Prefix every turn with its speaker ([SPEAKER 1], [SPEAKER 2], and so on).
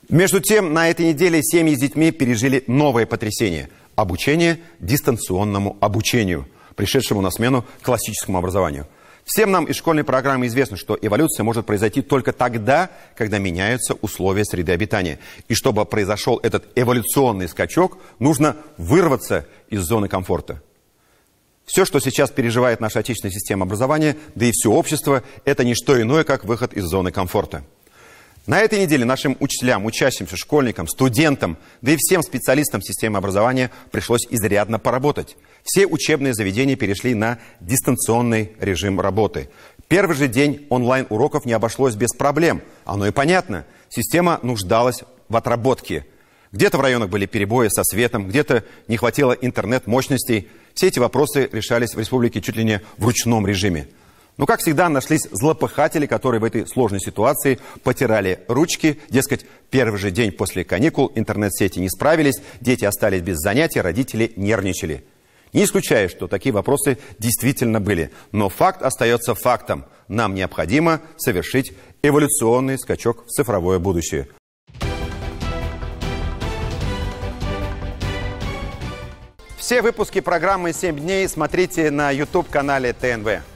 [SPEAKER 1] Между тем, на этой неделе семьи с детьми пережили новое потрясение – обучение дистанционному обучению, пришедшему на смену классическому образованию. Всем нам из школьной программы известно, что эволюция может произойти только тогда, когда меняются условия среды обитания. И чтобы произошел этот эволюционный скачок, нужно вырваться из зоны комфорта. Все, что сейчас переживает наша отечественная система образования, да и все общество, это не что иное, как выход из зоны комфорта. На этой неделе нашим учителям, учащимся, школьникам, студентам, да и всем специалистам системы образования пришлось изрядно поработать. Все учебные заведения перешли на дистанционный режим работы. Первый же день онлайн-уроков не обошлось без проблем. Оно и понятно. Система нуждалась в отработке. Где-то в районах были перебои со светом, где-то не хватило интернет-мощностей. Все эти вопросы решались в республике чуть ли не в ручном режиме. Но, как всегда, нашлись злопыхатели, которые в этой сложной ситуации потирали ручки. Дескать, первый же день после каникул интернет-сети не справились, дети остались без занятий, родители нервничали. Не исключаю, что такие вопросы действительно были. Но факт остается фактом. Нам необходимо совершить эволюционный скачок в цифровое будущее. Все выпуски программы «7 дней» смотрите на YouTube-канале ТНВ.